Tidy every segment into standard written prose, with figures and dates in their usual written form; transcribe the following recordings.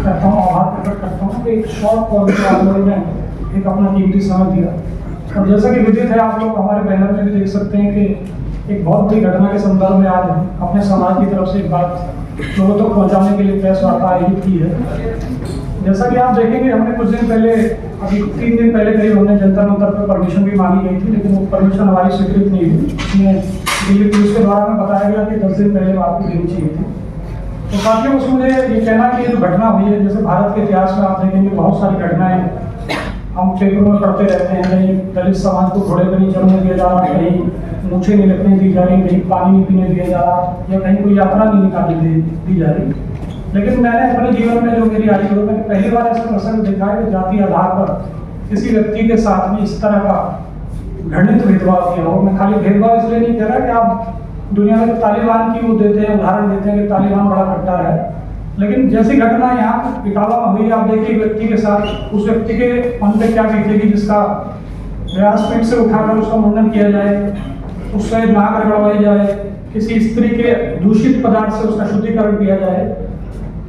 करता हूँ, आभार प्रकट करता हूँ कि एक शॉर्ट कॉल में आप लोगों ने एक अपना कीमती समय दिया। और जैसा कि विदित है, आप लोग हमारे बैनर में भी देख सकते हैं कि एक बहुत बड़ी घटना के संदर्भ में आज अपने समाज की तरफ से एक बात लोगों तक पहुँचाने के लिए प्रेस वार्ता आयोजित की है। जैसा कि आप देखेंगे, हमने कुछ दिन पहले, अभी 3 दिन पहले करीब हमने जंतर मंतर पर परमिशन भी मांगी गई थी, लेकिन वो परमिशन हमारी स्वीकृत नहीं हुई। इसमें दिल्ली पुलिस के द्वारा हमें बताया गया कि 10 दिन पहले आपको देनी चाहिए थी। तो साथियों, उसमें मुझे ये कहना कि ये जो घटना हुई है, जैसे भारत के इतिहास में आप देखेंगे बहुत सारी घटनाएं हम पेपरों में पढ़ते रहते हैं। कहीं दलित समाज को घोड़े पर नहीं चढ़ने दिया जा रहा, कहीं मूछें नहीं रखने दी जा रही, कहीं पानी नहीं पीने दिया जा रहा, या कहीं कोई यात्रा नहीं निकालने दी जा रही। लेकिन मैंने अपने जीवन में जो मेरी आयु है, मैंने पहली बार ऐसा प्रसंग देखा है कि जाति आधार पर किसी व्यक्ति के साथ में इस तरह का घृणित भेदभाव किया हो। मैं खाली भेदभाव इसलिए नहीं कह रहा कि आप दुनिया में तालिबान की वो देते हैं, उदाहरण देते हैं कि तालिबान बड़ा कट्टर है, लेकिन जैसी घटना यहाँ इटावा में हुई, आप देखिए व्यक्ति के साथ, उस व्यक्ति के मन पे क्या बीतेगी जिसका व्यासपीठ से उठाकर उसका मुंडन किया जाए, उससे नाक रगड़वाई जाए, किसी स्त्री के दूषित पदार्थ से उसका शुद्धिकरण किया जाए।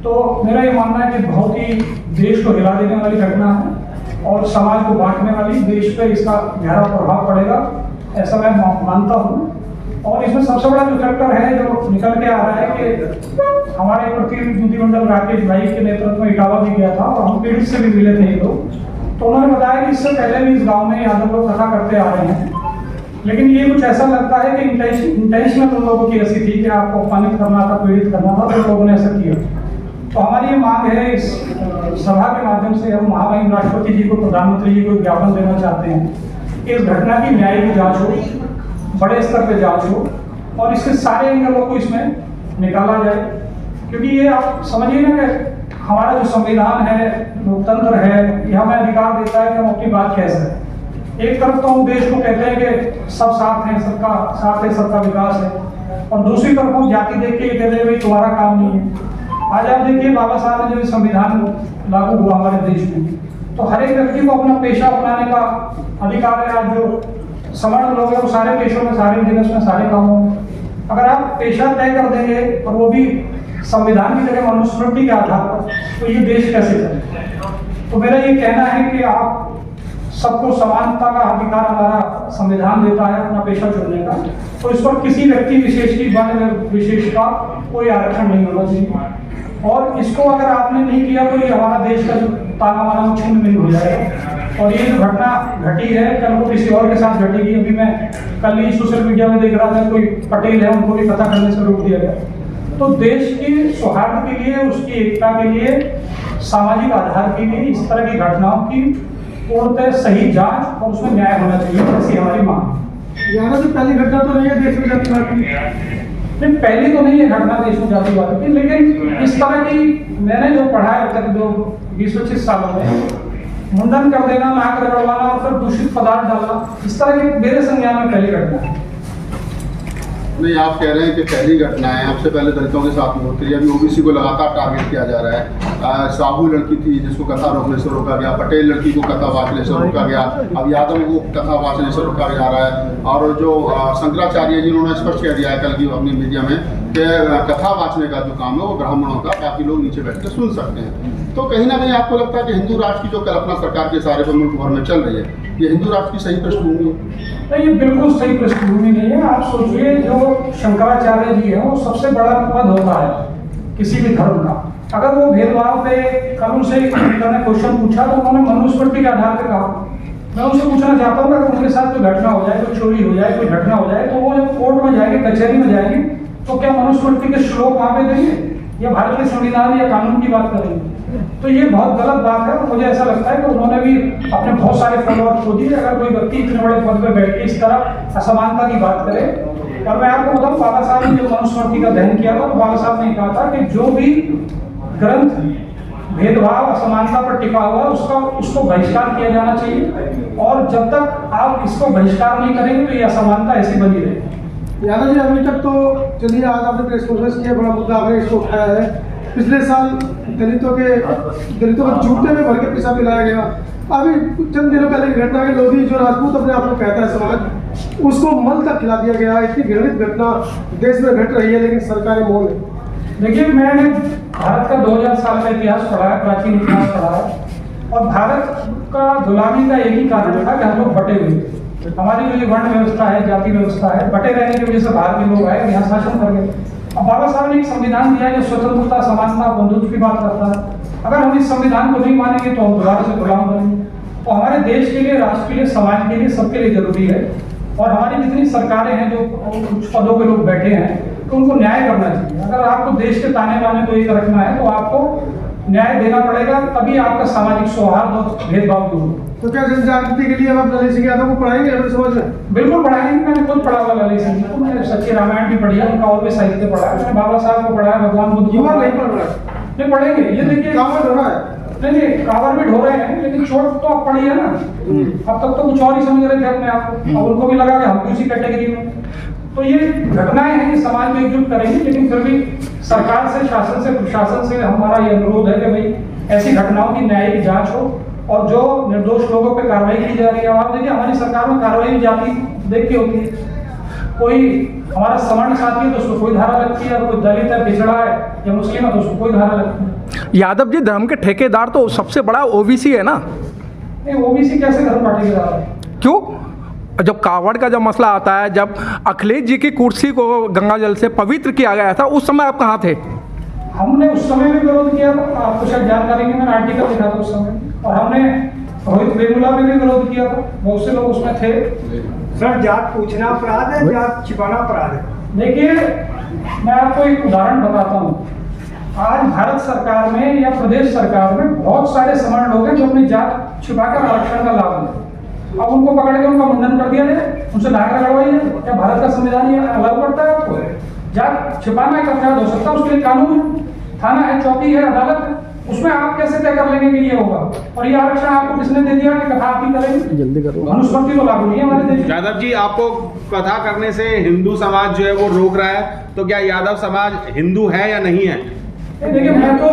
तो मेरा ये मानना है कि बहुत ही देश को हिला देने वाली घटना है और समाज को बांटने वाली, देश पे इसका गहरा प्रभाव पड़ेगा, ऐसा मैं मानता हूँ। और इसमें सबसे बड़ा जो फैक्टर है जो निकल के आ रहा है कि हमारे प्रतिनिधिमंडल राकेश भाई के नेतृत्व में इटावा भी गया था और हम पीड़ित से भी मिले थे ये लोग। तो उन्होंने बताया कि इससे पहले भी इस गांव में यादव लोग कथा करते आ रहे हैं, लेकिन ये कुछ ऐसा लगता है कि इंटेंशनल उन लोगों की ऐसी थी कि आपको अपमानित करना था, पीड़ित करना था, तो लोगों ने ऐसा किया। तो हमारी ये मांग है, इस सभा के माध्यम से हम महामहिम राष्ट्रपति जी को, प्रधानमंत्री जी को ज्ञापन देना चाहते हैं कि इस घटना की न्यायिक जांच हो, बड़े स्तर पे जांच हो और इसके सारे एंगलों को इसमें निकाला जाए। क्योंकि ये आप समझिए ना कि हमारा जो संविधान है, लोकतंत्र है, ये हमें अधिकार देता है कि हम अपनी बात कह सकें। एक तरफ तो हम देश को कहते हैं कि सब साथ हैं, सबका साथ है, सबका विकास है, और दूसरी तरफ हम जाति देख के कहते हैं भाई तुम्हारा काम नहीं है। आज आप देखिए, बाबा साहब ने जो संविधान लागू हुआ हमारे देश में, तो हर एक व्यक्ति को अपना पेशा अपनाने का अधिकार है। आज जो सवर्ण लोग हैं वो सारे पेशों में, सारे बिजनेस में, सारे कामों में, अगर आप पेशा तय कर देंगे और वो भी संविधान की जगह मनुस्मृति के आधार पर, तो ये देश कैसे चले। तो मेरा ये कहना है कि आप सबको समानता का अधिकार हमारा संविधान देता है अपना पेशा चुनने का, तो इस पर किसी व्यक्ति विशेष की वर्ण विशेष का कोई आरक्षण नहीं होना चाहिए। और इसको अगर आपने नहीं किया तो ये हमारा देश का जो ताना माना छिन्न भिन्न हो जाएगा। और ये जो घटना घटी है, कल को किसी और के साथ घटेगी। अभी मैं कल ही सोशल मीडिया में देख रहा था, कोई पटेल है, उनको भी कथा करने से रोक दिया गया। तो देश की सौहार्द के लिए, उसकी एकता के लिए, सामाजिक आधार के लिए इस तरह की घटनाओं की पूर्णतः सही जांच और उसमें न्याय होना चाहिए, ऐसी हमारी मांग। यहाँ तो पहली घटना तो नहीं है देश में जातिवाद की, नहीं पहली तो नहीं है घटना देश में जातिवाद की, लेकिन इस तरह की मैंने जो पढ़ा है अब तक जो 20-25 सालों में, मुंडन कर देना, नाक रगड़वाना और फिर दूषित पदार्थ डालना, इस तरह की मेरे संज्ञान में पहली घटना है। नहीं, आप कह रहे हैं कि पहली घटना है, आपसे पहले दलितों के साथ में होती है, अभी ओबीसी को लगातार टारगेट किया जा रहा है। साहू लड़की थी जिसको कथा रोकने से रोका गया, पटेल लड़की को कथा वाचने से रोका गया, अब यादव को कथा वाचने से रोका जा रहा है। और जो शंकराचार्य जी उन्होंने स्पष्ट कह दिया है कल की अपनी मीडिया में कि कथा वाचने का जो काम है वो ब्राह्मणों का, बाकी लोग नीचे बैठ कर सुन सकते हैं। तो कहीं ना कहीं आपको लगता है कि हिंदू राष्ट्र की जो कल्पना सरकार के सारे पर मुल्क भर में चल रही है, ये हिंदू राष्ट्र की सही पृष्ठभूमि है? नहीं, ये बिल्कुल सही पृष्ठभूमि नहीं है। आप सोचिए, जो शंकराचार्य जी है वो सबसे बड़ा पद होता है किसी भी धर्म का। अगर वो भेदभाव पे कल उनसे क्वेश्चन पूछा तो उन्होंने मनुस्मृति के आधार पर कहा। मैं उनसे पूछना चाहता हूँ अगर उनके साथ कोई घटना हो जाए, कोई चोरी हो जाए, कोई घटना हो जाए, तो वो जब कोर्ट में जाएंगे, कचहरी में जाएंगे, तो क्या मनुस्मृति के श्लोक वहाँ पे देंगे या भारतीय संविधान या कानून की बात करेंगे? तो ये बहुत गलत बात है। मुझे ऐसा लगता है कि उन्होंने भी अपने बहुत सारे फॉलोअर खो दिए। अगर कोई व्यक्ति इतने बड़े पद पर बैठ के इस तरह असमानता की बात करे, और मैं आपको बताऊं, बाबा साहब ने जो मनुस्मृति का दहन किया था, तो बाबा साहब ने कहा था कि जो भी ग्रंथ भेदभाव असमानता पर टिका हुआ उसको बहिष्कार किया जाना चाहिए, और जब तक आप इसको बहिष्कार नहीं करेंगे तो ये असमानता ऐसी बनी रहेगी। यादव जी, अभी तक तो चलिए आज आपने प्रेस कॉन्फ्रेंस किया, बड़ा मुद्दा आपने इसको उठाया है। पिछले साल दलितों को जूते में भर के पैसा पिलाया गया। अभी चंद दिनों पहले की घटना के लोधी जो राजपूत अपने आप को कहता है समाज, उसको मल तक खिला दिया गया। इतनी घृणित घटना देश में घट रही है, लेकिन सरकारें मौन है। देखिए, मैंने भारत का 2000 साल का इतिहास पढ़ा है, प्राचीन इतिहास पढ़ा है, और भारत का गुलामी का एक ही कारण था कि हम लोग बटे हुए थे। हमारी जो ये वर्ण व्यवस्था है, जाति व्यवस्था है, बटे रहने की वजह से बाहर के लोग आए, यहाँ शासन कर गए। अब बाबा साहब ने एक संविधान दिया जो स्वतंत्रता, समानता, बंधुत्व की बात करता है। अगर हम इस संविधान को नहीं मानेंगे तो हम दोबारा से गुलाम बनेंगे। तो हमारे देश के लिए, राष्ट्र के लिए, समाज के लिए, सबके लिए जरूरी है। और हमारी जितनी सरकारें हैं, जो कुछ पदों पे लोग बैठे हैं, तो उनको न्याय करना चाहिए। अगर आपको देश के ताने बाने को एक रखना है तो आपको न्याय देना पड़ेगा, तभी आपका सामाजिक सौहार्द और भेदभाव दूर होगा। तो क्या जनजागृति के लिए अब ललित सिंह यादव को पढ़ाएंगे अपने समाज में? बिल्कुल पढ़ाएंगे। मैंने खुद पढ़ा हुआ ललित सिंह को, मैंने सच्ची रामायण भी पढ़ी है, उनका और भी साहित्य पढ़ा है, मैंने बाबा साहब को पढ़ा है, भगवान बुद्ध को युवा पढ़ा नहीं है। पढ़ रहा है, नहीं पढ़ेंगे, ये देखिए कावड़ हो रहा है। नहीं, कावर भी ढो रहे हैं, लेकिन चोट तो आप पड़ी है ना। अब तक तो कुछ और ही समझ रहे थे अपने आप को, अब उनको भी लगा कि हम भी उसी कैटेगरी में। तो ये घटनाएं हैं कि समाज में एकजुट करेंगे, लेकिन फिर भी सरकार से, शासन से, प्रशासन से हमारा ये अनुरोध है कि भाई ऐसी घटनाओं की न्यायिक जांच हो और जो निर्दोष लोगों पर कार्रवाई की जा रही है। आप देखिए, हमारी सरकार में कार्रवाई भी जाति देख के होती है। कोई हमारा सवर्ण साथी है तो उसको कोई धारा लगती है, कोई दलित है, पिछड़ा है या मुस्लिम है तो उसको कोई धारा लगती है। यादव जी, धर्म के ठेकेदार तो सबसे बड़ा ओबीसी है ना? नहीं, ओबीसी कैसे धर्म पार्टी के दार है? क्यों? जब कावड़ का जब मसला आता है, जब अखिलेश जी की कुर्सी को गंगा जल से पवित्र किया गया था, उस समय आप कहाँ थे? हमने उस समय भी विरोध किया था, आपको शायद जानकारी नहीं, मैंने आर्टिकल लिखा था उस समय, और हमने रोहित वेमुला में भी विरोध किया था, बहुत से लोग उसमें थे। सर, जात पूछना अपराध है, जात छिपाना अपराध है? देखिए, मैं आपको एक उदाहरण बताता हूँ। आज भारत सरकार में या प्रदेश सरकार में बहुत सारे सवर्ण लोग हैं जो अपनी जात छिपाकर आरक्षण का लाभ लेते हैं। अब उनको पकड़ के उनका मुंडन कर दिया जाए, उनसे नाक रगड़वाइए। क्या भारत का संविधान ये अलाउ करता है आपको? जात छिपाना एक अपराध हो सकता है, उसके लिए कानून है, थाना है, चौकी है, अदालत है। उसमें आप कैसे तय कर लेंगे कि ये होगा? और ये आरक्षण आपको किसने दे दिया कि कथा आप ही करेंगे? जल्दी करो, मनुस्मृति तो लागू नहीं है हमारे देश में। यादव जी, आपको कथा करने से हिंदू समाज जो है वो रोक रहा है, तो क्या यादव समाज हिंदू है या नहीं है? देखिए, मैं तो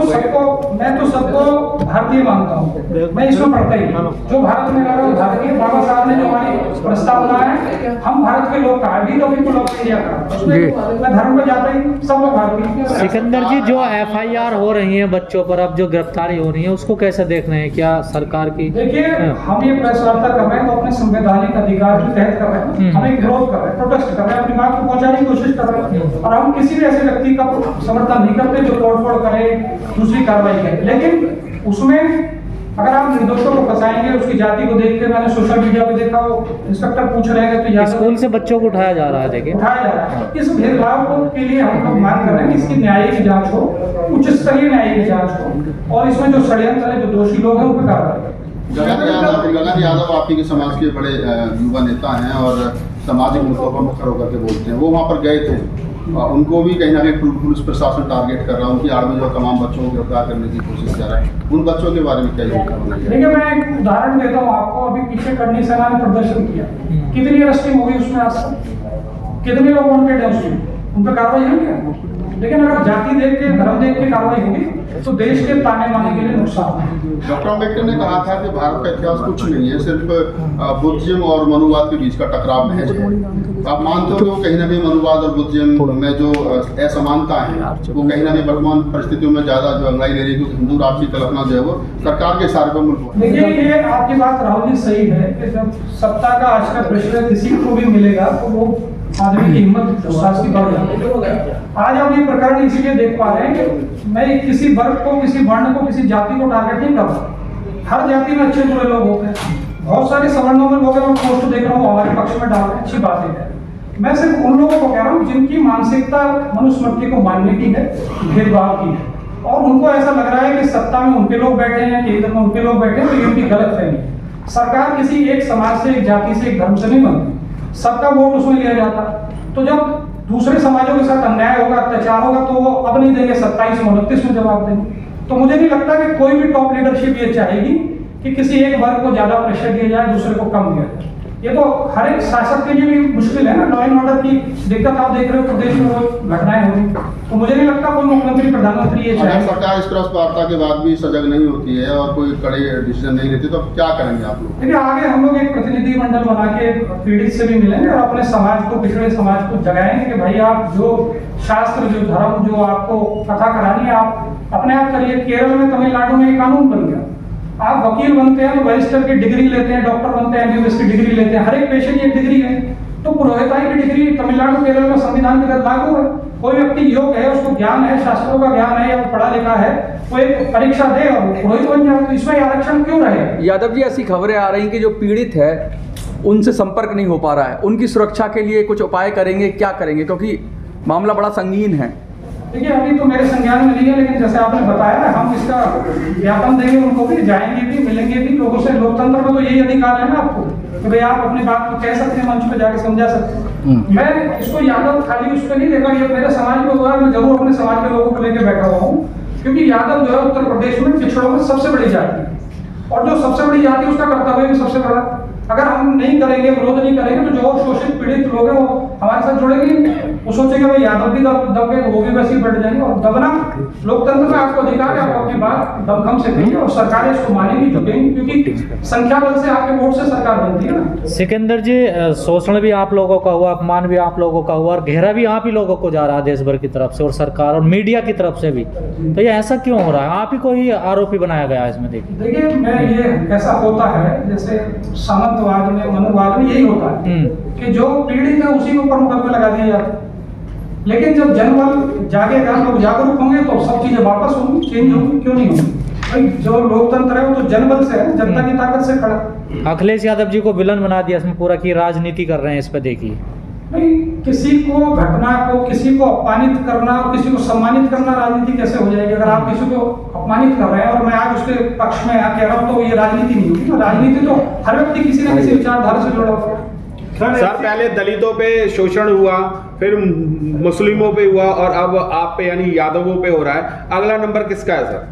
सबको भारतीय मानता हूँ। मैं इसमें पढ़ता ही जो भारत में रह रहा हूँ भारतीय। बाबा साहब ने जो हमारी प्रस्तावना है, हम भारत के लोग का है, we the people of India का, उसमें मैं धर्म पे जाता ही, सब लोग भारतीय। सिकंदर जी, जो एफआईआर हो रही है बच्चों पर, अब जो गिरफ्तारी हो रही है, उसको कैसे देख रहे हैं? क्या सरकार की? देखिए, हम ये प्रेस वार्ता कर रहे हैं तो अपने संवैधानिक अधिकार के तहत कर रहे हैं। हम एक विरोध कर रहे हैं, प्रोटेस्ट कर रहे हैं, अपनी बात को पहुंचाने की कोशिश कर रहे हैं, और हम किसी भी ऐसे व्यक्ति का समर्थन नहीं करते जो तोड़फोड़ करे, दूसरी कार्रवाई करे। लेकिन उसमें अगर आप निर्दोषों को फंसाएंगे, उसकी जाति को देखते, मैंने सोशल मीडिया पे देखा, वो इंस्पेक्टर पूछ रहे हैं तो स्कूल से बच्चों को उठाया जा रहा है, देखिए उठाया जा रहा है। इस भेदभाव के लिए हम लोग मांग कर रहे हैं कि इसकी न्यायिक जांच हो, उच्च स्तरीय न्यायिक जांच हो, और इसमें जो षड्यंत्र है, जो दोषी लोग हैं उन पर कार्रवाई। गगन यादव आप ही के समाज के बड़े युवा नेता हैं और सामाजिक मुद्दों पर मुखर होकर के बोलते हैं। वो वहाँ पर गए थे, उनको भी कहीं ना कहीं पुलिस प्रशासन टारगेट कर रहा है, उनकी आड़ में जो तमाम बच्चों को गिरफ्तार करने की कोशिश कर रहा है। उन बच्चों के बारे में क्या योजना? देखिए, मैं एक उदाहरण देता हूँ आपको। अभी पीछे करनी सेना ने प्रदर्शन किया, कितनी अरेस्टिंग हुई उसमें आज तक? कितने लोग वांटेड है उसमें? उन पर कार्रवाई हुई क्या? लेकिन अगर जाति देख के, धर्म देख के कार्रवाई होगी तो देश के ताने बाने के लिए नुकसान है। डॉक्टर अम्बेडकर ने कहा था कि भारत का इतिहास कुछ नहीं है, सिर्फ बुद्धिज्म और मनुवाद के बीच का टकराव महज है। आप मानते हो कि वो कहीं ना कहीं मनुवाद और बुद्धिज्म में जो असमानता है वो कहीं ना कहीं वर्तमान परिस्थितियों में ज्यादा जो अंगड़ाई ले रही है, क्योंकि हिंदू राष्ट्र की कल्पना जो है वो सरकार के इशारे पर मुल्क। देखिए, ये आपकी बात राहुल जी सही है कि जब सत्ता का आज का प्रेशर किसी को भी मिलेगा तो वो आदमी की हिम्मत विश्वास की बढ़ जाती है। आज हम ये प्रकरण इसीलिए देख पा रहे हैं कि मैं किसी वर्ग को, किसी वर्ण को, किसी जाति को टारगेट नहीं कर रहा। हर जाति में अच्छे बुरे लोग होते हैं, बहुत सारे सवर्णों में लोग हैं, मैं पोस्ट देख रहा हूँ हमारे पक्ष में डाल रहे हैं, अच्छी बातें हैं। मैं सिर्फ उन लोगों को कह रहा हूँ जिनकी मानसिकता मनुस्मृति को मानने की है, भेदभाव की है, और उनको ऐसा लग रहा है कि सत्ता में उनके लोग बैठे हैं, केंद्र में उनके लोग बैठे हैं, तो ये उनकी गलत फहमी। सरकार किसी एक समाज से, एक जाति से, एक धर्म से नहीं बनती, सबका वोट उसमें लिया जाता। तो जब दूसरे समाजों के साथ अन्याय होगा, अत्याचार होगा, तो वो अब नहीं देंगे, 27 में 29 में जवाब देंगे। तो मुझे नहीं लगता कि कोई भी टॉप लीडरशिप ये चाहेगी कि किसी एक वर्ग को ज्यादा प्रेशर दिया जाए, दूसरे को कम दिया जाए। ये तो हर एक शासक के लिए भी मुश्किल है ना, लॉ एंड ऑर्डर की दिक्कत आप देख रहे हो प्रदेश में रोज घटनाएं हो रही, तो मुझे नहीं लगता कोई मुख्यमंत्री प्रधानमंत्री ये अगर चाहे। सरकार इस प्रेस वार्ता के बाद भी सजग नहीं होती है और कोई कड़े डिसीजन नहीं लेती तो क्या करेंगे आप लोग? देखिए आगे हम लोग एक प्रतिनिधि मंडल बना के पीड़ित से भी मिलेंगे और अपने समाज को, पिछड़े समाज को जगाएंगे कि भाई आप जो शास्त्र, जो धर्म, जो आपको कथा करानी है आप अपने आप करिए। केरल में, तमिलनाडु में एक कानून बन गया, आप वकील बनते हैं तो बैरिस्टर की डिग्री लेते हैं, डॉक्टर बनते हैं एमबीबीएस की डिग्री लेते हैं, हर एक पेशे की एक डिग्री है। तो पुरोहिताई की डिग्री तमिलनाडु, केरल में संविधान के तहत लागू है। कोई व्यक्ति योग है, उसको ज्ञान है, शास्त्रों का ज्ञान है या पढ़ा लिखा है, वो एक परीक्षा दे और पुरोहित बन जाए, तो इसमें आरक्षण क्यों रहे? यादव जी, ऐसी खबरें आ रही कि जो पीड़ित है उनसे संपर्क नहीं हो पा रहा है, उनकी सुरक्षा के लिए कुछ उपाय करेंगे, क्या करेंगे, क्योंकि मामला बड़ा संगीन है। देखिए अभी तो मेरे संज्ञान में नहीं है, लेकिन जैसे आपने बताया ना, हम इसका ज्ञापन देंगे, उनको भी जाएंगे भी, मिलेंगे भी लोगों से। लोकतंत्र में तो यही अधिकार है ना आपको कि भाई आप अपनी बात को कह सकते हैं, मंच पे जाके समझा सकते हैं। मैं इसको यादव खाली उस पर नहीं देखा, ये मेरे समाज में हुआ है, मैं जरूर अपने समाज के लोगों को लेकर बैठा हुआ हूँ, क्योंकि यादव जो है उत्तर प्रदेश में पिछड़ों में सबसे बड़ी जाति है, और जो सबसे बड़ी जाति है उसका कर्तव्य भी सबसे बड़ा। अगर हम नहीं करेंगे, विरोध नहीं करेंगे, तो जो शोषित पीड़ित लोग हैं वो हमारे साथ जुड़ेंगे, वो सोचेंगे भाई यादव भी दब गए, वो भी वैसे ही बैठ जाएंगे। और दबना, लोकतंत्र में आपको अधिकार है, आप अपनी बात दमखम से कहिए और सरकारें इसको मानेंगी, झुकेंगी, क्योंकि संख्या बल से आपके वोट से सरकार बनती है ना। सिकंदर जी, शोषण भी आप लोगों का हुआ, अपमान भी आप लोगों का हुआ, और घेरा भी आप ही लोगों को जा रहा है देश भर की तरफ से, और सरकार और मीडिया की तरफ से भी। तो ये ऐसा क्यों हो रहा है? आप ही को ही आरोपी बनाया गया है इसमें। देखिए मैं ये ऐसा होता है, जैसे सामंतवाद में, मनुवाद में यही होता है कि जो पीड़ित है उसी के ऊपर मुकदमे लगा दिए जाते हैं। लेकिन जब जनबल जागेगा, लोग जागरूक होंगे, तो सब चीजें वापस होंगी, चेंज होंगी, क्यों नहीं होंगी? भाई जो लोकतंत्र है वो तो जनबल से है, जनता की ताकत से खड़ा। अखिलेश यादव जी को विलन बना दिया इसमें पूरा, की राजनीति कर रहे हैं इस पे, देखिए। नहीं, किसी को, घटना को, किसी को अपमानित करना और किसी को सम्मानित करना राजनीति कैसे हो जाएगी? अगर आप किसी को अपमानित कर रहे हैं और मैं आज उसके पक्ष में कह रहा हूँ, तो ये राजनीति नहीं होगी ना। राजनीति तो हर व्यक्ति किसी न किसी विचारधारा से जुड़ा हुआ है। सर पहले दलितों पे शोषण हुआ, फिर मुस्लिमों पे हुआ, और अब आप पे यानी यादवों पे हो रहा है। अगला नंबर किसका है सर?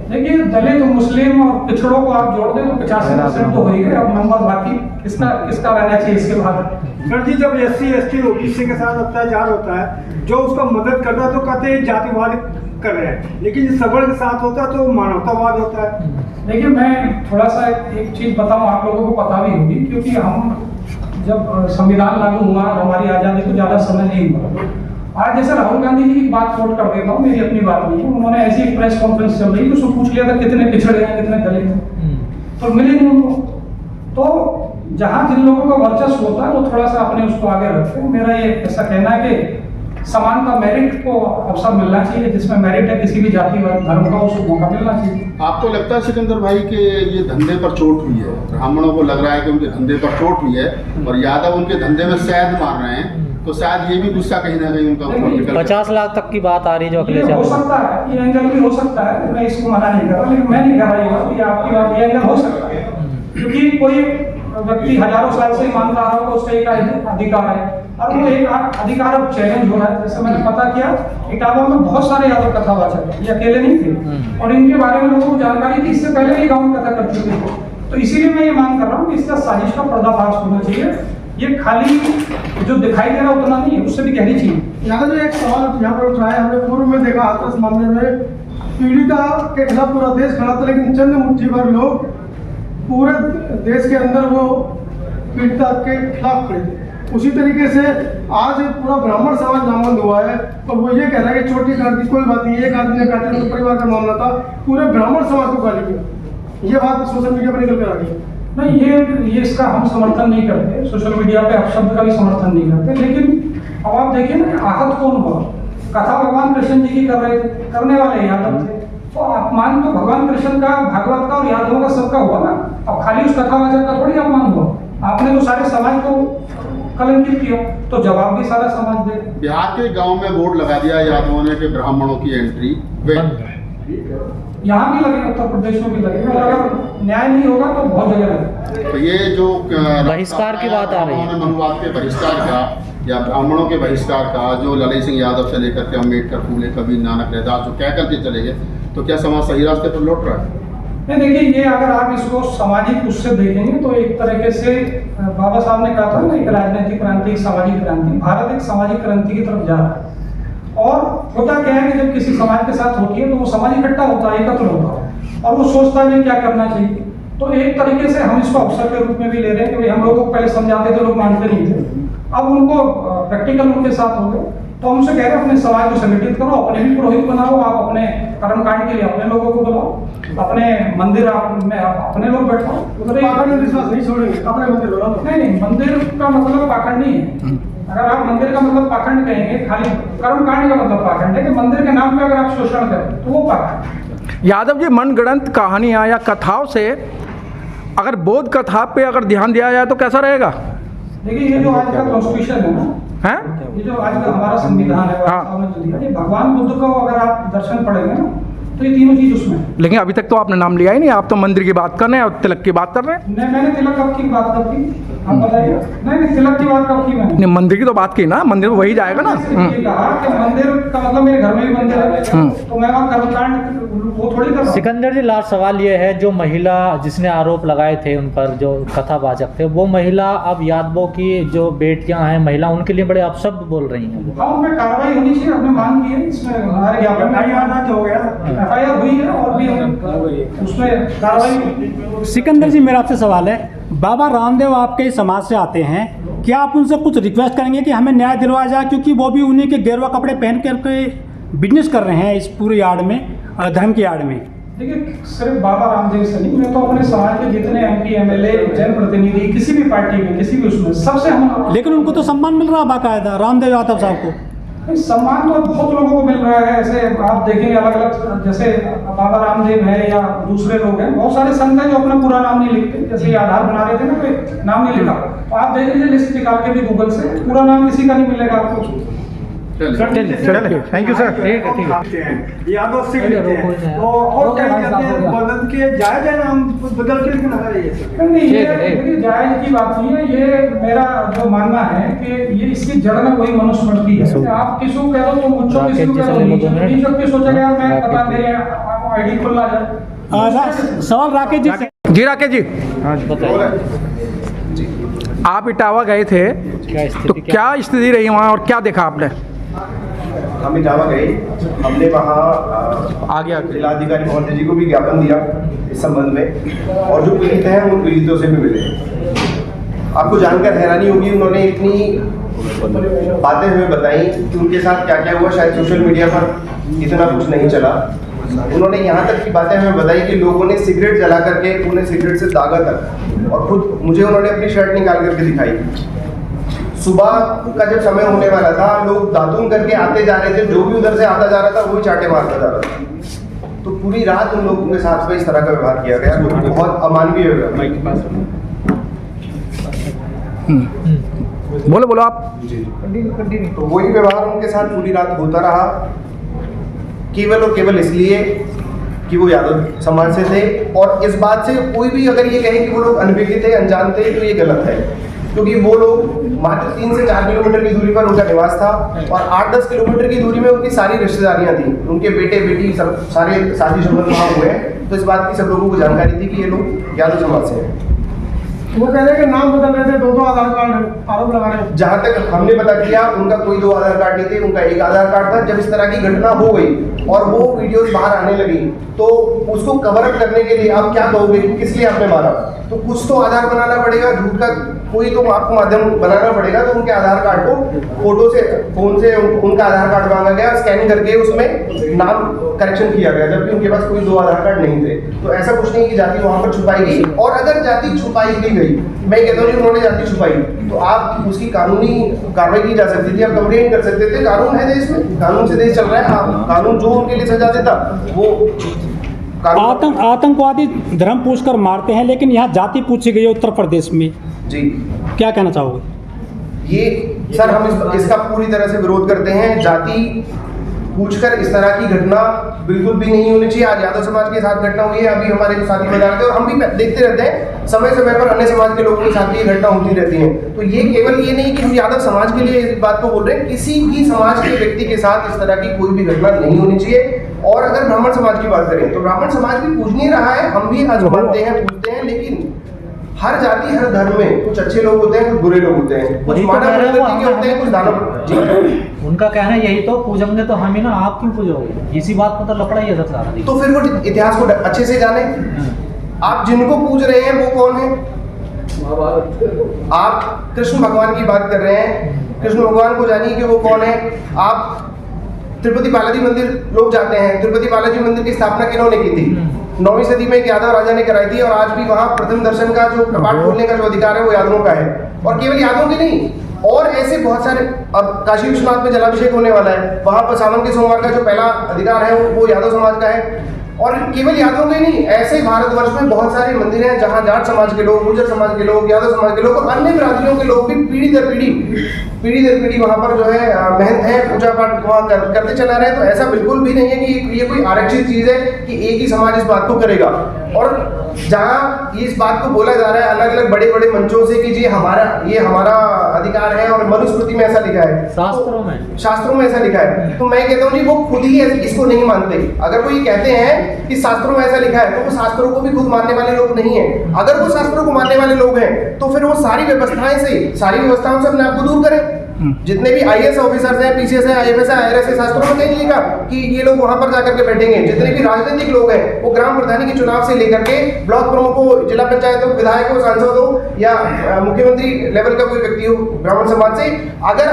देखिए दलित, मुस्लिम और पिछड़ों को आप जोड़ दें तो 85% तो हो ही गए। अब नंबर बाकी किसका रहना चाहिए इसके बाद? सर जी, जब SC ST OBC के साथ अत्याचार होता है, जो उसका मदद करता है तो कहते हैं जातिवाद कर रहे हैं, लेकिन सबर के साथ होता है तो मानवतावाद होता है। देखिए मैं थोड़ा सा एक चीज बताऊं, आप लोगों को पता भी होगी, क्योंकि हम जब संविधान लागू हुआ, हमारी आज़ादी को ज़्यादा समय नहीं हुआ। आज जैसे राहुल गांधी जी की बात कोट कर देता हूँ, मेरी अपनी बात नहीं है, उन्होंने ऐसी एक प्रेस कॉन्फ्रेंस चल रही, उसको पूछ लिया था कितने पिछड़े हैं, कितने दलित हैं, तो मिले नहीं उनको। तो जहाँ जिन लोगों का वर्चस्व होता है वो थोड़ा सा अपने उसको आगे रखते हैं। मेरा ये ऐसा कहना है कि समानता, मेरिट को अवसर मिलना चाहिए, जिसमें मेरिट है किसी भी जाति व धर्म का, उसको मौका मिलना चाहिए। आपको लगता है सिकंदर भाई कि ये धंधे पर चोट हुई है? ब्राह्मणों को लग रहा है कि उनके धंधे पर चोट हुई है और यादव उनके धंधे में शहद मार रहे हैं, तो शायद ये भी गुस्सा कहीं ना कहीं उनका 50 लाख तक की बात आ रही है जो अखिलेश हो यादव। सकता है, ये एंगल भी हो सकता है, मैं इसको मना नहीं कर रहा, लेकिन मैं नहीं कर रहा ये आपकी बात, ये एंगल हो सकता है, क्योंकि कोई व्यक्ति हजारों साल से मानता रहा होगा, उसका एक अधिकार है, और वो एक अधिकार अब चैलेंज हो रहा है। जैसे मैंने पता किया, इटावा में बहुत सारे यादव कथावाचक हैं, ये अकेले नहीं थे, और इनके बारे में लोगों को जानकारी थी, इससे पहले ही गाँव में कथा कर चुके थे। तो इसीलिए मैं ये मांग कर रहा हूँ कि इसका साजिश का पर्दाफाश होना चाहिए। ये खाली जो दिखाई दे रहा उतना नहीं है, उससे भी कहनी चाहिए। यादव जी, एक सवाल यहाँ पर उठाया, हमने पूर्व में देखा हाथरस मामले में पीड़िता के खिलाफ पूरा देश खड़ा था, लेकिन चंद मुट्ठी भर लोग पूरे देश के अंदर वो पीड़िता के खिलाफ खड़े थे। उसी तरीके से आज पूरा ब्राह्मण समाज नामंद हुआ है, और वो ये कह रहा है कि छोटी काट दी, कोई बात नहीं, एक आदमी ने काटा तो परिवार का मामला था, पूरे ब्राह्मण समाज को गाली किया। ये बात सोशल मीडिया पर निकल कर आ गई। नहीं, ये इसका हम समर्थन नहीं करते, सोशल मीडिया पे अपशब्द का भी समर्थन नहीं करते, लेकिन अब आप देखिए ना, आहत कौन हुआ? कथा भगवान कृष्ण जी की कर रहे थे, करने वाले यादव थे, तो अपमान तो भगवान कृष्ण का, भागवत का और यादवों का सबका हुआ ना। अब खाली उस कथावाचक का थोड़ी अपमान हुआ, आपने तो सारे समाज को कलंकित किया, तो जवाब भी सारा समाज दे। बिहार के गांव में बोर्ड लगा दिया यादवों ने कि ब्राह्मणों की एंट्री, यहाँ भी लगेगा, उत्तर प्रदेश में भी लगेगा, और अगर न्याय नहीं होगा तो बहुत जगह लगेगा। तो ये जो बहिष्कार की बात आ रही है, मनुवाद के बहिष्कार का या ब्राह्मणों के बहिष्कार का, जो ललित सिंह यादव से लेकर के अम्बेडकर, फूले, कबीर, नानक, रैदास जो कह करके चले गए, तो क्या समाज सही रास्ते पर लौट रहा है? नहीं देखिए, ये अगर आप इसको सामाजिक उससे देखेंगे तो एक तरीके से बाबा साहब ने कहा था ना, एक राजनीतिक क्रांति, एक सामाजिक क्रांति। भारत एक सामाजिक क्रांति की तरफ जा रहा है। और होता क्या है कि जब किसी समाज के साथ होती है तो वो समाज इकट्ठा होता है, एकत्र होता है और वो सोचता है क्या करना चाहिए। तो एक तरीके से हम इसको अवसर के रूप में भी ले रहे हैं कि भाई हम लोगों को पहले समझाते थे, लोग मानते नहीं थे, अब उनको प्रैक्टिकल उनके साथ हो गए। तो हमसे कह रहे हैं अपने समाज को संगठित करो, अपने भी पुरोहित बनाओ, आप अपने कर्मकांड के लिए अपने लोगों को बुलाओ, अपने मंदिर में अपने लोग बैठाओ। पाखंड में विश्वास नहीं छोड़ेंगे, अपने मंदिर बनाओ। नहीं, मंदिर का मतलब पाखंड नहीं है। अगर आप मंदिर का मतलब पाखंड कहेंगे, खाली कर्मकांड का मतलब पाखंड है कि मंदिर के नाम पे अगर आप शोषण करें तो वो पाखंड। यादव जी, मनगढ़ंत कहानियाँ या कथाओं से अगर बौद्ध कथा पे अगर ध्यान दिया जाए तो कैसा रहेगा? देखिए, ये जो आज का कॉन्स्टिट्यूशन है ना, हैं? ये जो आज का हमारा संविधान है, ये भगवान बुद्ध को अगर आप दर्शन पढ़ेंगे ना तो ये तीनों चीज उसमें है। लेकिन अभी तक तो आपने नाम लिया ही नहीं, आप तो मंदिर की बात कर रहे हैं और तिलक की बात कर रहे हैं। नहीं, मैंने तिलक कब की बात कब की, आप बताइए। नहीं, तिलक की बात कब की मैंने? नहीं, मंदिर की तो बात की ना, मंदिर में वही जाएगा ना। ये कहा कि मंदिर का मतलब मेरे घर में भी मंदिर है, तो मैं वहाँ कर्मकांड वो थोड़ी कर रहा हूँ। सिकंदर जी, लास्ट सवाल ये है, जो महिला जिसने आरोप लगाए थे उन पर, जो कथावाचक थे, वो महिला अब यादवों की जो बेटियां हैं महिला, उनके लिए बड़े अपशब्द बोल रही हैं। हाँ, उन पर कार्रवाई होनी चाहिए, हमने मांग की है। इसमें हमारे ज्ञापन में हो गया, FIR हुई है और भी उसमें कार्रवाई। सिकंदर जी, मेरा आपसे सवाल है, बाबा रामदेव आपके इस समाज से आते हैं, क्या आप उनसे कुछ रिक्वेस्ट करेंगे कि हमें न्याय दिलवाया जाए, क्योंकि वो भी उन्हीं के गेरुआ कपड़े पहन करके बिजनेस कर रहे हैं इस पूरे यार्ड में, धर्म की यार्ड में? देखिए, सिर्फ बाबा रामदेव से नहीं, मैं तो अपने समाज के जितने MP MLA जनप्रतिनिधि किसी भी पार्टी में, किसी भी उसमें, सबसे हम। लेकिन उनको तो सम्मान मिल रहा है बाकायदा, रामदेव यादव साहब को। सम्मान तो बहुत लोगों को मिल रहा है। ऐसे आप देखेंगे अलग अलग, जैसे बाबा रामदेव है या दूसरे लोग हैं, बहुत सारे संत हैं जो अपना पूरा नाम नहीं लिखते। जैसे ये आधार बना रहे थे ना, कोई नाम नहीं लिखा, तो आप देख लीजिए लिस्ट निकाल के भी गूगल से, पूरा नाम किसी का नहीं मिलेगा आपको। चलिए, थैंक यू सर। ठीक है। यादव से लेते हैं तो और क्या कहते हैं, बदल के जायज है नाम बदल के लिखना है ये सब। नहीं, ये जायज की बात नहीं है। ये मेरा जो मानना है कि ये इसकी जड़ में वही मनुस्मृति है। आप किसी को कह दो तो मुझको, किसी को कह दो तो सोचेगा मैं पता मेरे ID खुलना जाए। सवाल राकेश जी से। जी राकेश जी, आप इटावा गए थे, तो क्या स्थिति रही वहाँ और क्या देखा आपने? हम इटावा गए, हमने वहाँ जिलाधिकारी महोदय जी को भी ज्ञापन दिया इस संबंध में, और जो पीड़ित हैं उन पीड़ितों से भी मिले। आपको जानकर हैरानी होगी, उन्होंने इतनी बातें हमें बताई कि उनके साथ क्या क्या हुआ। शायद सोशल मीडिया पर इतना कुछ नहीं चला। उन्होंने यहाँ तक की बातें हमें बताई कि लोगों ने सिगरेट जला करके उन्हें सिगरेट से दागा तक, और खुद मुझे उन्होंने अपनी शर्ट निकाल करके दिखाई। सुबह का जब समय होने वाला था, लोग दातून करके आते जा रहे थे, जो भी उधर से आता जा रहा था वही चाटे मारता जा रहा था। तो पूरी रात उन लोगों के साथ में इस तरह का व्यवहार किया गया, जो कि बहुत अमानवीय व्यवहार। बोलो आप। तो वही व्यवहार उनके साथ पूरी रात होता रहा, केवल और केवल इसलिए कि वो यादव समाज से थे। और इस बात से कोई भी अगर ये कहे कि वो लोग अनभिज्ञ थे, अनजान थे, तो ये गलत है, क्योंकि वो लोग मात्र 3 से 4 किलोमीटर की दूरी पर उनका निवास था, और 8-10 किलोमीटर की दूरी में उनकी सारी रिश्तेदारियां थी। उनके बेटे बेटी सब सारे साथी संबंध वहाँ हुए हैं। तो इस बात की सब लोगों को जानकारी थी कि ये लोग यादव समाज से हैं। वो कह रहे हैं कि नाम बदल रहे थे, 2 आधार कार्ड आरोप लगा रहे हैं। जहाँ तक हमने पता किया, उनका कोई 2 आधार कार्ड नहीं थे, उनका एक आधार कार्ड था। जब इस तरह की घटना हो गई और वो वीडियोस बाहर आने लगी, तो उसको कवर अप करने के लिए आप क्या कहोगे कि किस लिए आपने मारा? तो कुछ तो आधार बनाना पड़ेगा, झूठ का कोई तो आपको माध्यम बनाना पड़ेगा। तो उनके आधार कार्ड को फोटो से, फोन से उनका आधार कार्ड मांगा गया, स्कैन करके उसमें नाम करेक्शन किया गया, जबकि उनके पास कोई 2 आधार कार्ड नहीं थे। तो ऐसा कुछ नहीं कि जाति वहां पर छुपाई गई। और अगर जाति छुपाई भी गई, मैं कहता हूँ उन्होंने जाति छुपाई, तो आप उसकी कानूनी कार्रवाई की जा सकती थी, आप कंप्लेन कर सकते थे। कानून है देश में, कानून से देश चल रहा है। आप कानून जो उनके लिए सजा देता वो आतंकवादी धर्म पूछकर मारते हैं, लेकिन यहाँ जाति पूछी गई है उत्तर प्रदेश में जी, क्या कहना चाहोगे? ये सर हम इसका पूरी तरह से विरोध करते हैं। जाति पूछकर इस तरह की घटना बिल्कुल भी नहीं होनी चाहिए। आज यादव समाज के साथ घटना हुई है, अभी हमारे साथी बता रहे थे, और हम भी देखते रहते हैं समय समय पर अन्य समाज के लोगों के साथ भी ये घटना होती रहती है। तो ये केवल ये नहीं कि हम यादव समाज के लिए इस बात को बोल रहे हैं, किसी भी समाज के व्यक्ति के साथ इस तरह की कोई भी घटना नहीं होनी चाहिए। और अगर ब्राह्मण समाज की बात करें तो ब्राह्मण समाज भी पूजनीय रहा है, हम भी आज मानते हैं, पूजते हैं, लेकिन हर जाति हर धर्म में कुछ अच्छे लोग होते हैं, कुछ बुरे लोग होते हैं, कुछ मानव प्रवृत्ति के होते हैं, कुछ दानव। उनका कहना यही तो पूजेंगे तो हम ही ना, आप क्यों पूजोगे? इसी बात पर तो लफड़ा ही है सब सारा। तो फिर वो इतिहास को अच्छे से जाने। आप जिनको पूज रहे हैं वो कौन है? आप कृष्ण भगवान की बात कर रहे हैं, कृष्ण भगवान को जानिए कि वो कौन है। आप तिरुपति बालाजी मंदिर लोग जाते हैं, तिरुपति बालाजी मंदिर की स्थापना किन्होंने की थी? 9वीं सदी में एक यादव राजा ने कराई थी, और आज भी वहाँ प्रथम दर्शन का जो कपाट खोलने का जो अधिकार है वो यादवों का है। और केवल यादवों की नहीं, और ऐसे बहुत सारे, अब काशी विश्वनाथ में जलाभिषेक होने वाला है, वहाँ पर सावन के सोमवार का जो पहला अधिकार है वो यादव समाज का है। और केवल यादवों के नहीं, ऐसे भारतवर्ष में बहुत सारे मंदिर हैं जहाँ जाट समाज के लोग, गुर्जर समाज के लोग, यादव समाज के लोग और अन्य बिरादरियों के लोग भी पीढ़ी दर पीढ़ी वहाँ पर जो है महंत है, पूजा पाठ वहाँ करते चला रहे हैं। तो ऐसा बिल्कुल भी नहीं है कि ये कोई आरक्षित चीज़ है कि एक ही समाज इस बात को करेगा। और जहाँ इस बात को बोला जा रहा है अलग अलग बड़े बड़े मंचों से कि ये हमारा अधिकार है, और मनुस्मृति में ऐसा लिखा है, शास्त्रों में ऐसा लिखा है, तो मैं कहता हूँ जी वो खुद ही इसको नहीं मानते। अगर वो ये कहते हैं कि शास्त्रों में ऐसा लिखा है, तो वो शास्त्रों को भी खुद मानने वाले लोग नहीं है। अगर वो शास्त्रों को मानने वाले लोग हैं तो फिर वो सारी व्यवस्थाओं से अपने आप को दूर करें। जितने भी IAS ऑफिसर्स हैं, PCS है, IFS है, IRS है, शास्त्रों में कहीं नहीं लिखा कि ये लोग वहां पर जाकर के बैठेंगे। जितने भी राजनीतिक लोग हैं वो ग्राम प्रधानी के चुनाव से लेकर के ब्लॉक प्रमुख हो, जिला पंचायत हो, विधायक हो, सांसद हो या मुख्यमंत्री लेवल का कोई व्यक्ति हो ब्राह्मण समाज से, अगर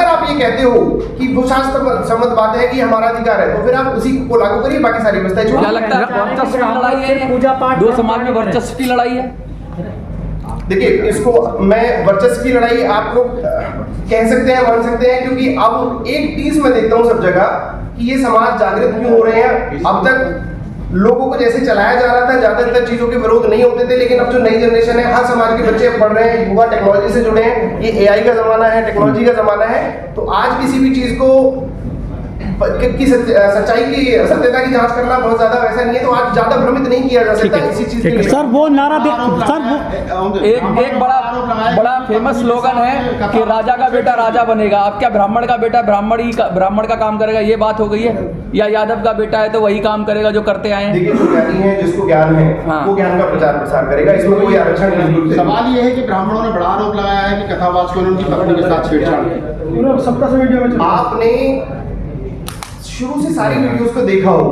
आप ये कहते हो कि वो शास्त्र सम्मत बात है कि हमारा अधिकार है, तो फिर आप उसी को लागू करिए, बाकी सारी व्यवस्थाएं छोड़िए। क्या लगता है वर्चस्व की लड़ाई है, पूजा पाठ दो समाज में वर्चस्व की लड़ाई है? देखिए, इसको मैं वर्चस्व की लड़ाई आप लोग कह सकते हैं, मान सकते हैं, क्योंकि अब एक चीज मैं देखता हूँ सब जगह कि ये समाज जागृत क्यों हो रहे हैं। अब तक लोगों को जैसे चलाया जा रहा था, ज्यादातर चीजों के विरोध नहीं होते थे, लेकिन अब जो नई जनरेशन है, हर समाज के बच्चे पढ़ रहे हैं, युवा टेक्नोलॉजी से जुड़े हैं, ये AI का जमाना है, टेक्नोलॉजी का जमाना है। तो आज किसी भी चीज को की सच्चाई की सत्यता की जांच करना बहुत ज्यादा वैसा नहीं है, तो आज ज्यादा भ्रमित नहीं किया जा सकता इसी चीज के लिए। सर वो नारा एक बड़ा फेमस स्लोगन है कि राजा का बेटा राजा बनेगा। अब क्या ब्राह्मण का बेटा ब्राह्मण का काम करेगा, ये बात हो गई है? या यादव का बेटा है तो वही काम करेगा जो करते आए हैं? देखिए, जो ज्ञानी है, जिसको ज्ञान है, वो ज्ञान का प्रचार प्रसार करेगा, इसमें कोई आरक्षण नहीं। सवाल ये है कि ब्राह्मणों ने बड़ा आरोप लगाया है कि कथावाचकों ने उनकी पत्नी के साथ छेड़छाड़ की। आपने शुरू से सारी वीडियोस को देखा हो,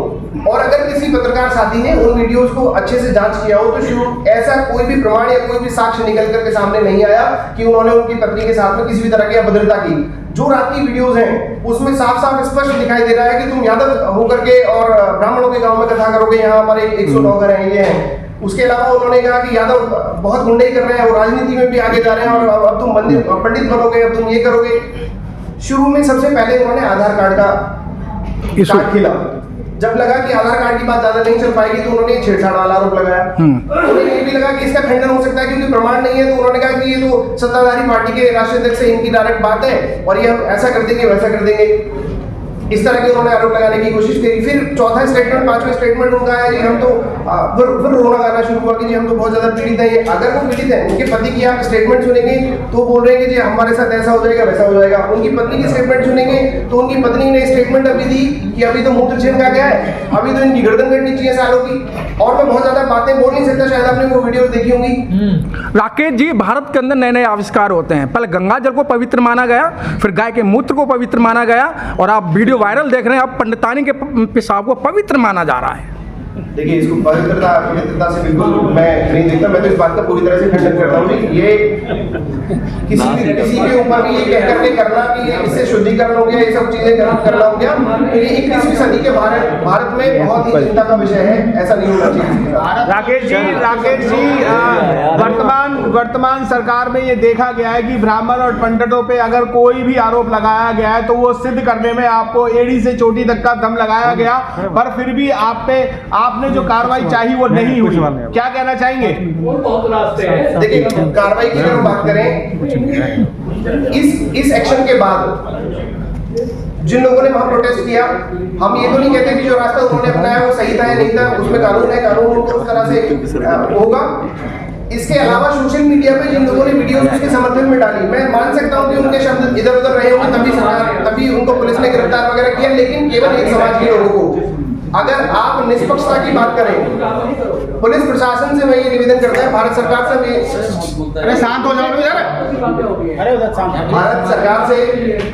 और अगर किसी पत्रकार साथी ने उन वीडियोस को अच्छे से जांच किया हो, तो ऐसा कोई भी प्रमाण या कोई भी साक्ष्य निकल करके सामने नहीं आया कि उन्होंने उनकी पत्नी के साथ में किसी भी तरह की अभद्रता की। जो रात की वीडियोस हैं उसमें साफ साफ स्पष्ट दिखाई दे रहा है कि तुम यादव होकर के और ब्राह्मणों के गाँव में कथा करोगे, यहाँ हमारे 109 घर हैं, ये हैं। उसके अलावा उन्होंने कहा कि यादव बहुत गुंडई कर रहे हैं और राजनीति में भी आगे जा रहे हैं, और अब तुम मंदिर पंडित बनोगे, अब तुम ये करोगे। शुरू में सबसे पहले उन्होंने आधार कार्ड का खिला, जब लगा कि आधार कार्ड की बात ज्यादा नहीं चल पाएगी तो उन्होंने छेड़छाड़ वाला आरोप लगाया। उन्हें ये भी लगा कि इसका खंडन हो सकता है क्योंकि प्रमाण नहीं है, तो उन्होंने कहा कि ये तो सत्ताधारी पार्टी के राष्ट्रीय अध्यक्ष से इनकी डायरेक्ट बात है और ये हम ऐसा कर देंगे वैसा कर देंगे। इस तरह के उन्होंने आरोप लगाने की कोशिश करी। फिर चौथा स्टेटमेंट, पांचवा स्टेटमेंट उनका है जी हम तो फिर रोना गाना शुरू हुआ कि जी हम तो बहुत ज्यादा पीड़ित हैं। अगर वो पीड़ित है, उनके पति की आप स्टेटमेंट सुनेंगे तो बोल रहे हैं कि जी हमारे साथ ऐसा हो जाएगा वैसा हो जाएगा। उनकी पत्नी की स्टेटमेंट सुनेंगे तो उनकी पत्नी ने स्टेटमेंट अभी दी कि अभी तो मूत्र छेद का क्या है, अभी तो इनकी गर्दन कटनी चाहिए सालों की। और मैं बहुत ज्यादा बातें बोल नहीं सकता, शायद आपने वो वीडियो देखी होंगी। राकेश जी, भारत के अंदर नए नए आविष्कार होते हैं। पहले गंगा जल को पवित्र माना गया, फिर गाय के मूत्र को पवित्र माना गया, और आप वीडियो वायरल देख रहे हैं, अब पंडितानी के पेशाब को पवित्र माना जा रहा है। देखिए, इसको पवित्रता से बिल्कुल मैं नहीं देखता। मैं तो इस बात का पूरी तरह से खंडन करता हूँ जी। ये किसी के ऊपर भी ये कह करके करना कि इससे शुद्धिकरण हो गया, ये सब चीजें करना हो गया, ये 21वीं सदी के भारत में बहुत ही चिंता का विषय है। ऐसा नहीं होना चाहिए। राकेश जी, वर्तमान सरकार में ये देखा गया है कि ब्राह्मण और पंडितों पे अगर कोई भी आरोप लगाया गया है तो वो सिद्ध करने में आपको एड़ी से चोटी तक का दम लगाया गया, पर फिर भी आपने जो कार्रवाई चाहिए वो नहीं हुई। क्या कहना चाहेंगे? देखिए, कार्रवाई की अगर बात करें, इस एक्शन के बाद जिन लोगों ने वहां प्रोटेस्ट किया, हम ये तो नहीं कहते कि जो रास्ता उन्होंने अपनाया वो सही था या नहीं था, उसमें कानून है, कानून उनको उस तरह से होगा। इसके अलावा सोशल मीडिया पे जिन लोगों ने वीडियो उसके समर्थन में डाली, मैं मान सकता हूँ कि उनके शब्द इधर उधर रहे होंगे, तभी उनको पुलिस ने गिरफ्तार वगैरह किया, लेकिन केवल एक समाज के लोगों को। अगर आप निष्पक्षता की बात करें, पुलिस प्रशासन से मैं ये निवेदन करता है, भारत सरकार से भी, अरे शांत हो जाओ यार, भारत सरकार से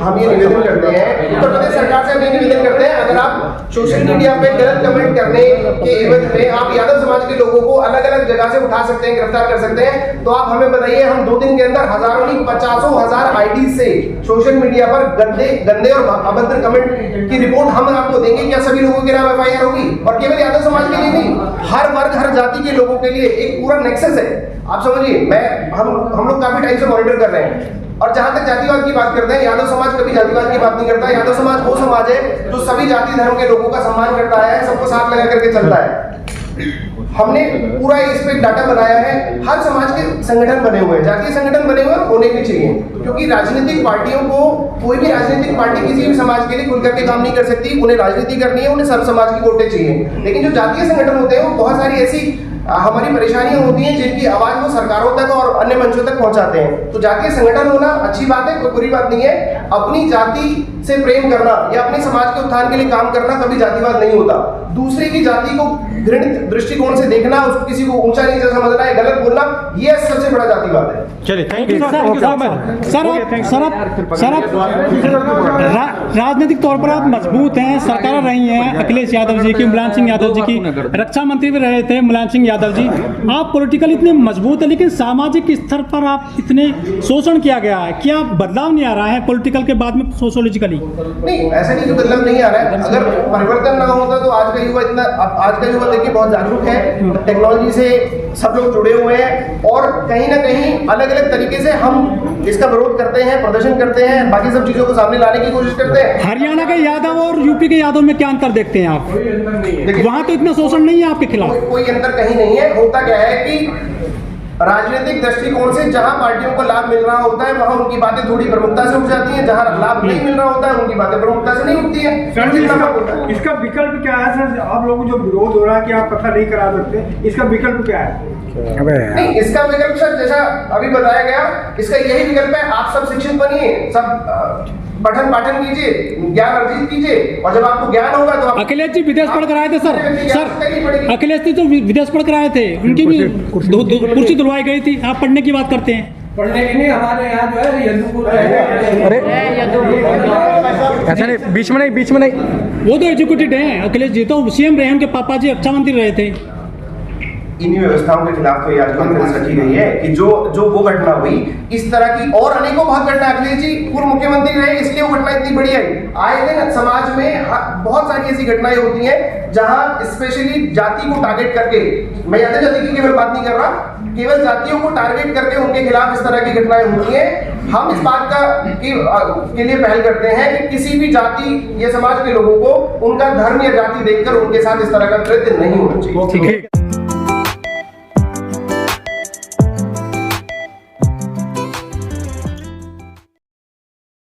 हम ये निवेदन करते हैं, उत्तर प्रदेश सरकार से हम ये निवेदन करते हैं, अगर आप सोशल मीडिया पे गलत कमेंट करने के एवज में आप यादव समाज के लोगों को अलग अलग जगह से उठा सकते हैं, गिरफ्तार कर सकते हैं, तो आप हमें बताइए, हम 2 दिन के अंदर हजारों नहीं 50,000 आईडी से सोशल मीडिया पर गंदे और अभद्र कमेंट की रिपोर्ट हम आपको देंगे, क्या सभी लोगों के नाम एफआईआर होगी? और केवल यादव समाज के लिए नहीं, हर वर्ग हर जाति के लोगों के लिए एक पूरा नेक्सस है। आप समझिए, हम लोग काफी टाइम से मॉनिटर कर रहे हैं, और जहां तक जातिवाद की बात करते हैं, यादव समाज कभी जातिवाद की बात नहीं करता। यादव समाज वो समाज है जो सभी जाति धर्म के लोगों का सम्मान करता है, सबको साथ लगा करके चलता है। हमने पूरा इस पे डाटा बनाया है, हर समाज के संगठन बने हुए हैं, जातीय संगठन बने हुए हैं, होने भी चाहिए, क्योंकि राजनीतिक पार्टियों को, कोई भी राजनीतिक पार्टी किसी भी समाज के लिए खुल करके काम नहीं कर सकती, उन्हें राजनीति करनी है, उन्हें सब समाज की वोटें चाहिए। लेकिन जो जातीय संगठन होते हैं, वो बहुत सारी ऐसी हमारी परेशानियां होती हैं जिनकी आवाज वो सरकारों तक और अन्य मंचों तक पहुंचाते हैं। तो जातीय संगठन होना अच्छी बात है, कोई बुरी बात नहीं है। अपनी जाति से प्रेम करना या अपने समाज के उत्थान के लिए काम करना कभी जातिवाद नहीं होता। दूसरे की जाति को घृणित दृष्टिकोण से देखना, उसको किसी को ऊंचा नीचा समझना है, गलत बोलना, ये सबसे बड़ा जातिवाद है। चलिए, थैंक यू सर। राजनीतिक तौर पर आप मजबूत हैं, सरकार रही हैं अखिलेश यादव जी की, मुलायम सिंह यादव जी की, रक्षा मंत्री भी रहे थे मुलायम सिंह यादव जी। आप पॉलिटिकल इतने मजबूत है, लेकिन सामाजिक स्तर पर आप इतने शोषण किया गया है, क्या बदलाव नहीं आ रहा है पॉलिटिकल के बाद में सोशोलॉजिकली? नहीं, ऐसा नहीं कि बदलाव नहीं आ रहा है। अगर परिवर्तन ना होता तो आज का युवा देखिए बहुत जागरूक है, टेक्नोलॉजी से सब लोग जुड़े हुए हैं, और कहीं ना कहीं अलग अलग तरीके से हम इसका विरोध करते हैं, प्रदर्शन करते हैं, बाकी सब चीजों को सामने लाने की कोशिश करते हैं। हरियाणा के यादव और यूपी के यादव में क्या अंतर देखते हैं आप? वहाँ तो इतना शोषण नहीं है आपके खिलाफ। कोई अंतर कहीं नहीं है। होता क्या है कि राजनीतिक दृष्टिकोण से जहां पार्टियों को लाभ मिल रहा होता है, वहां उनकी बातें थोड़ी प्रमुखता से उठ जाती हैं, जहां लाभ नहीं मिल रहा होता है, उनकी बातें प्रमुखता से नहीं उठती है। इसका विकल्प क्या है सर? आप लोगों को जो विरोध हो रहा है कि आप कथा नहीं करा सकते, इसका विकल्प क्या है? नहीं, इसका विकल्प सर जैसा अभी बताया गया, इसका यही विकल्प है, आप सब शिक्षित बनिए, सब पठन पाठन कीजिए, ज्ञान अर्जित कीजिए, और जब आपको ज्ञान होगा तो अखिलेश जी विदेश पढ़ कर आए थे सर अखिलेश जी तो विदेश पढ़ कर आए थे, उनकी भी कुर्सी धुलवाई गई थी, आप पढ़ने की बात करते हैं। पढ़ने के लिए हमारे यहाँ जो है यदुपुर, अरे ऐसा नहीं, बीच में नहीं, वो तो एजुकेटेड हैं। अखिलेश जी तो सीएम रहे, उनके पापा जी रक्षा मंत्री रहे थे। इन्हीं व्यवस्थाओं के खिलाफ तो आज कॉन्फ्रेंस रखी गई है कि जो वो घटना हुई, इस तरह की और अनेकों बहुत घटना, अखिलेश जी पूर्व मुख्यमंत्री रहे इसलिए वो घटना इतनी बड़ी आई। आए दिन समाज में बहुत सारी ऐसी घटनाएं होती हैं जहां स्पेशली जाति को टारगेट करके, मैं यादव जाति की केवल बात नहीं कर रहा, केवल जातियों को टारगेट करके उनके खिलाफ इस तरह की घटनाएं होती हैं। हम इस बात के लिए पहल करते हैं कि किसी भी जाति या समाज के लोगों को उनका धर्म या जाति देखकर उनके साथ इस तरह का कृत्य नहीं होना चाहिए।